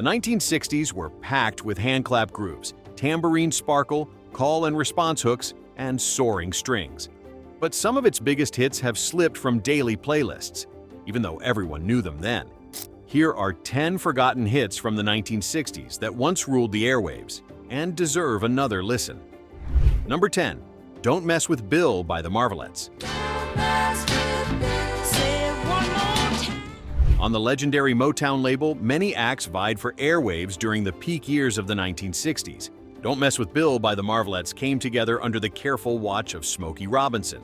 The 1960s were packed with handclap grooves, tambourine sparkle, call and response hooks, and soaring strings. But some of its biggest hits have slipped from daily playlists, even though everyone knew them then. Here are 10 forgotten hits from the 1960s that once ruled the airwaves and deserve another listen. Number 10. Don't Mess with Bill by the Marvelettes. On the legendary Motown label, many acts vied for airwaves during the peak years of the 1960s. Don't Mess with Bill by the Marvelettes came together under the careful watch of Smokey Robinson.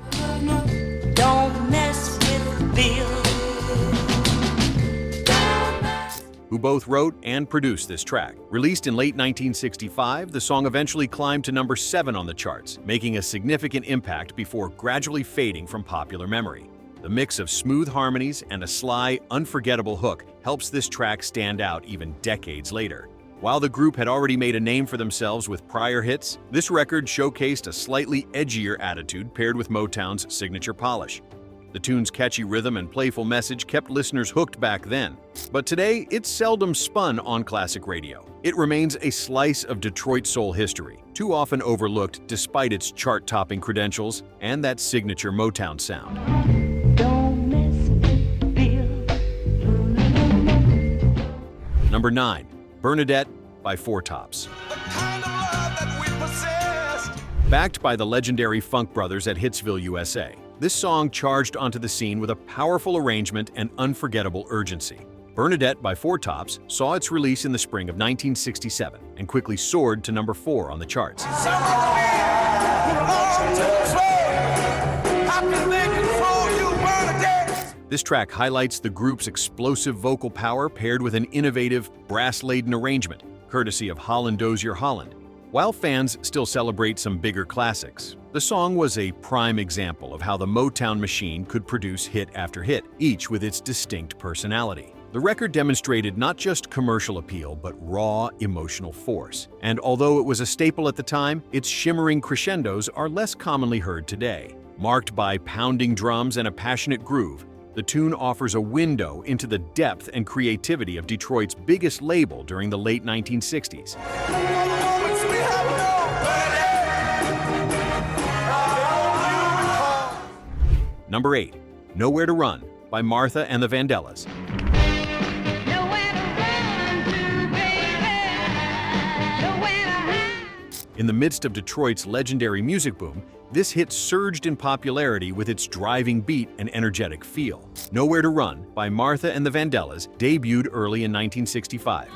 Don't mess with Bill. Who both wrote and produced this track. Released in late 1965, the song eventually climbed to number 7 on the charts, making a significant impact before gradually fading from popular memory. The mix of smooth harmonies and a sly, unforgettable hook helps this track stand out even decades later. While the group had already made a name for themselves with prior hits, this record showcased a slightly edgier attitude paired with Motown's signature polish. The tune's catchy rhythm and playful message kept listeners hooked back then. But today, it's seldom spun on classic radio. It remains a slice of Detroit soul history, too often overlooked despite its chart-topping credentials and that signature Motown sound. Don't mess with Bill. Number 9. Bernadette by Four Tops. Backed by the legendary Funk Brothers at Hitsville, USA, this song charged onto the scene with a powerful arrangement and unforgettable urgency. Bernadette by Four Tops saw its release in the spring of 1967 and quickly soared to number 4 on the charts. This track highlights the group's explosive vocal power paired with an innovative, brass-laden arrangement, courtesy of Holland Dozier Holland. While fans still celebrate some bigger classics, the song was a prime example of how the Motown machine could produce hit after hit, each with its distinct personality. The record demonstrated not just commercial appeal, but raw emotional force. And although it was a staple at the time, its shimmering crescendos are less commonly heard today. Marked by pounding drums and a passionate groove, the tune offers a window into the depth and creativity of Detroit's biggest label during the late 1960s. Number 8. Nowhere to Run by Martha and the Vandellas. In the midst of Detroit's legendary music boom, this hit surged in popularity with its driving beat and energetic feel. Nowhere to Run by Martha and the Vandellas debuted early in 1965.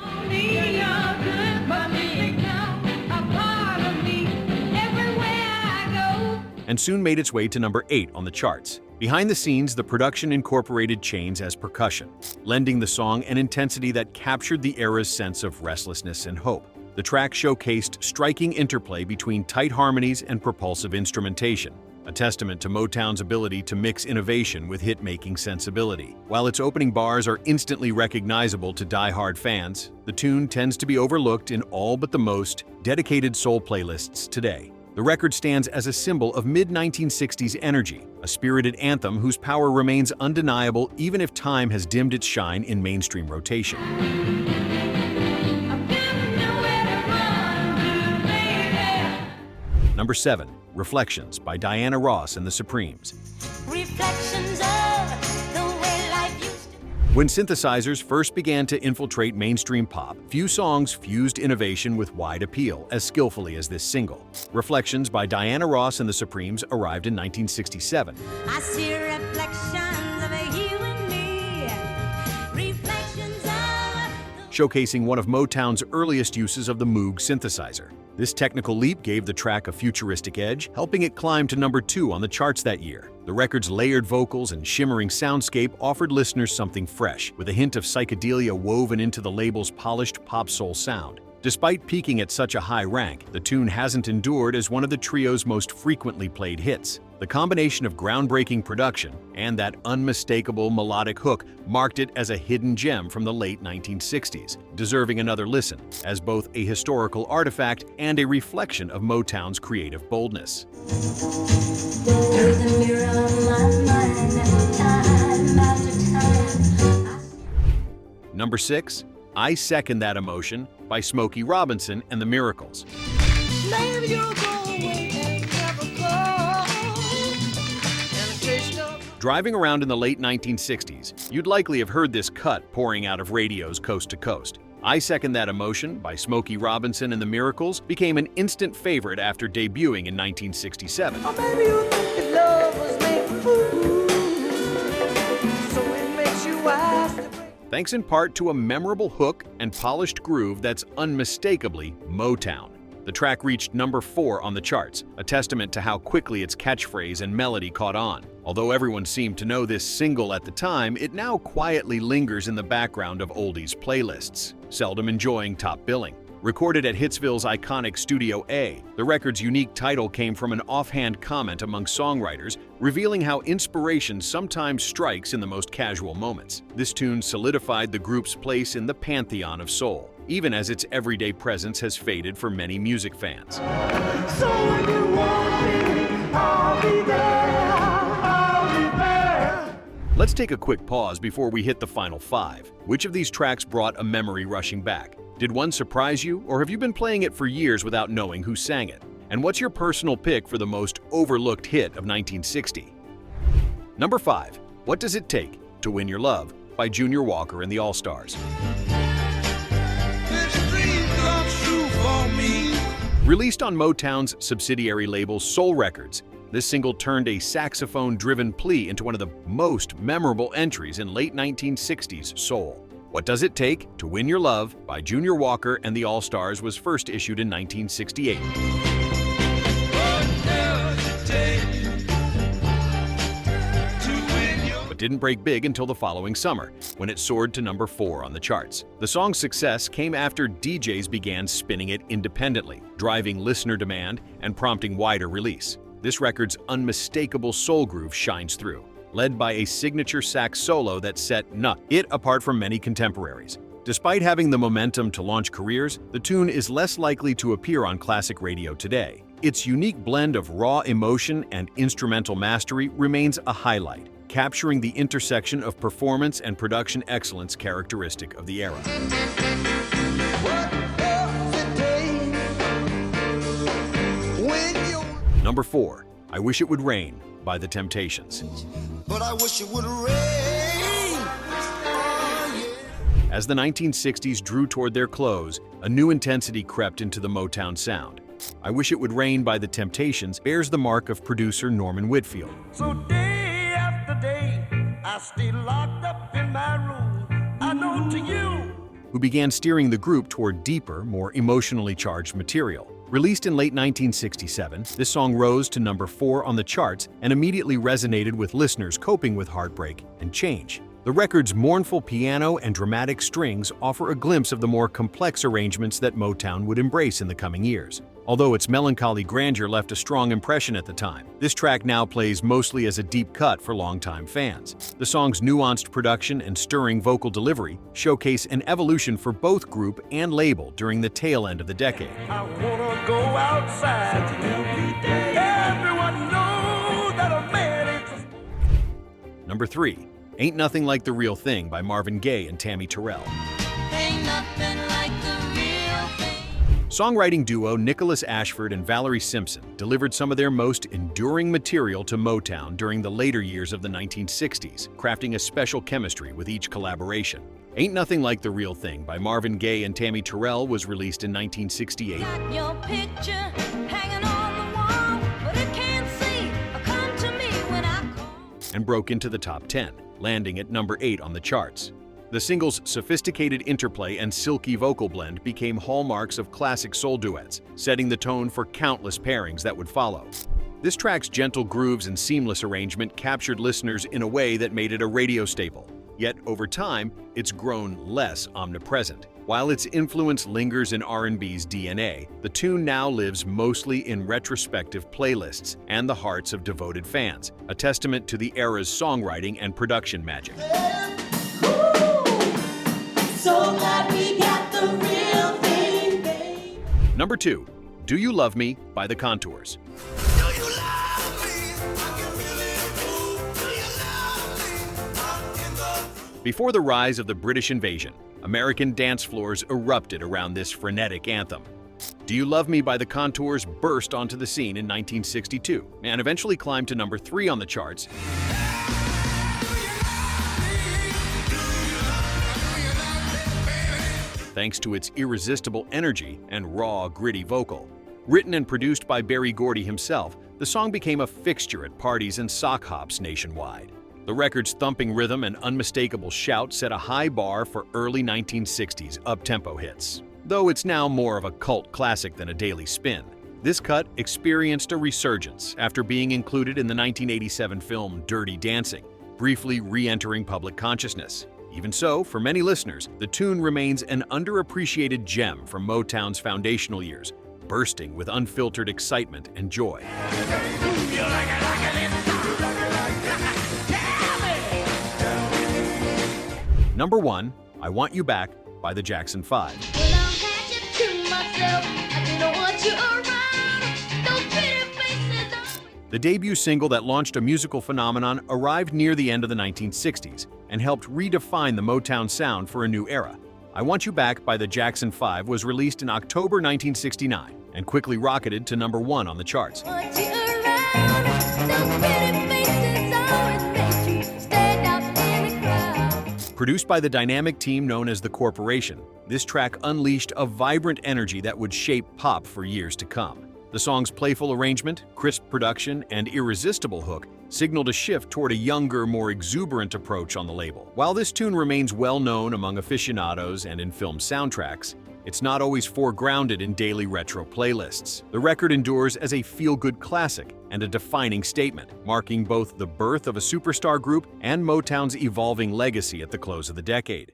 And soon made its way to number 8 on the charts. Behind the scenes, the production incorporated chains as percussion, lending the song an intensity that captured the era's sense of restlessness and hope. The track showcased striking interplay between tight harmonies and propulsive instrumentation, a testament to Motown's ability to mix innovation with hit-making sensibility. While its opening bars are instantly recognizable to die-hard fans, the tune tends to be overlooked in all but the most dedicated soul playlists today. The record stands as a symbol of mid-1960s energy, a spirited anthem whose power remains undeniable even if time has dimmed its shine in mainstream rotation. Number 7. Reflections by Diana Ross and the Supremes. Reflections of the way life used to. When synthesizers first began to infiltrate mainstream pop, few songs fused innovation with wide appeal as skillfully as this single. Reflections by Diana Ross and the Supremes arrived in 1967. I see reflections of you and me. Reflections of Showcasing one of Motown's earliest uses of the Moog synthesizer. This technical leap gave the track a futuristic edge, helping it climb to number 2 on the charts that year. The record's layered vocals and shimmering soundscape offered listeners something fresh, with a hint of psychedelia woven into the label's polished pop-soul sound. Despite peaking at such a high rank, the tune hasn't endured as one of the trio's most frequently played hits. The combination of groundbreaking production and that unmistakable melodic hook marked it as a hidden gem from the late 1960s, deserving another listen, as both a historical artifact and a reflection of Motown's creative boldness. Through the mirror of my mind, time after time. Number 6. I Second That Emotion by Smokey Robinson and the Miracles. Maybe you'll go away and never go. And a taste of Driving around in the late 1960s, you'd likely have heard this cut pouring out of radios coast to coast. I Second That Emotion by Smokey Robinson and the Miracles became an instant favorite after debuting in 1967. or maybe you think that love was made for fools. So it makes you wise to break. Thanks in part to a memorable hook and polished groove that's unmistakably Motown. The track reached number 4 on the charts, a testament to how quickly its catchphrase and melody caught on. Although everyone seemed to know this single at the time, it now quietly lingers in the background of oldies playlists, seldom enjoying top billing. Recorded at Hitsville's iconic Studio A, the record's unique title came from an offhand comment among songwriters, revealing how inspiration sometimes strikes in the most casual moments. This tune solidified the group's place in the pantheon of soul, even as its everyday presence has faded for many music fans. So when you want me, I'll be there. I'll be there. Let's take a quick pause before we hit the final 5. Which of these tracks brought a memory rushing back? Did one surprise you, or have you been playing it for years without knowing who sang it? And what's your personal pick for the most overlooked hit of 1960? Number 5. What Does It Take to Win Your Love by Junior Walker and the All-Stars. Released on Motown's subsidiary label Soul Records, this single turned a saxophone-driven plea into one of the most memorable entries in late 1960s soul. What Does It Take to Win Your Love by Junior Walker and the All-Stars was first issued in 1968. But didn't break big until the following summer, when it soared to number 4 on the charts. The song's success came after DJs began spinning it independently, driving listener demand and prompting wider release. This record's unmistakable soul groove shines through, led by a signature sax solo that set it apart from many contemporaries. Despite having the momentum to launch careers, the tune is less likely to appear on classic radio today. Its unique blend of raw emotion and instrumental mastery remains a highlight, capturing the intersection of performance and production excellence characteristic of the era. Number 4. I Wish It Would Rain by The Temptations. But I wish it would rain. As the 1960s drew toward their close, a new intensity crept into the Motown sound. I Wish It Would Rain by The Temptations bears the mark of producer Norman Whitfield. So day after day, I stay locked up in my room. I know to you. Who began steering the group toward deeper, more emotionally charged material. Released in late 1967, this song rose to number 4 on the charts and immediately resonated with listeners coping with heartbreak and change. The record's mournful piano and dramatic strings offer a glimpse of the more complex arrangements that Motown would embrace in the coming years. Although its melancholy grandeur left a strong impression at the time, this track now plays mostly as a deep cut for longtime fans. The song's nuanced production and stirring vocal delivery showcase an evolution for both group and label during the tail end of the decade. I wanna go outside. Everyone knows that a man is Number 3. Ain't Nothing Like the Real Thing by Marvin Gaye and Tammy Terrell. Ain't nothing like the real thing. Songwriting duo Nicholas Ashford and Valerie Simpson delivered some of their most enduring material to Motown during the later years of the 1960s, crafting a special chemistry with each collaboration. Ain't Nothing Like the Real Thing by Marvin Gaye and Tammy Terrell was released in 1968. Got your picture hanging on the wall, but it can't see or come to me when I call. And broke into the top 10, landing at number 8 on the charts. The single's sophisticated interplay and silky vocal blend became hallmarks of classic soul duets, setting the tone for countless pairings that would follow. This track's gentle grooves and seamless arrangement captured listeners in a way that made it a radio staple. Yet, over time, it's grown less omnipresent. While its influence lingers in R&B's DNA, the tune now lives mostly in retrospective playlists and the hearts of devoted fans, a testament to the era's songwriting and production magic. So glad we got the real thing, babe. Number 2. Do You Love Me by The Contours. Before the rise of the British invasion, American dance floors erupted around this frenetic anthem. Do You Love Me by the Contours burst onto the scene in 1962 and eventually climbed to number 3 on the charts. Thanks to its irresistible energy and raw, gritty vocal. Written and produced by Berry Gordy himself, the song became a fixture at parties and sock hops nationwide. The record's thumping rhythm and unmistakable shout set a high bar for early 1960s up-tempo hits. Though it's now more of a cult classic than a daily spin, this cut experienced a resurgence after being included in the 1987 film Dirty Dancing, briefly re-entering public consciousness. Even so, for many listeners, the tune remains an underappreciated gem from Motown's foundational years, bursting with unfiltered excitement and joy. Number 1, I Want You Back by the Jackson 5. The debut single that launched a musical phenomenon arrived near the end of the 1960s and helped redefine the Motown sound for a new era. I Want You Back by the Jackson 5 was released in October 1969 and quickly rocketed to number 1 on the charts. Produced by the dynamic team known as The Corporation, this track unleashed a vibrant energy that would shape pop for years to come. The song's playful arrangement, crisp production, and irresistible hook signaled a shift toward a younger, more exuberant approach on the label. While this tune remains well known among aficionados and in film soundtracks, it's not always foregrounded in daily retro playlists. The record endures as a feel-good classic and a defining statement, marking both the birth of a superstar group and Motown's evolving legacy at the close of the decade.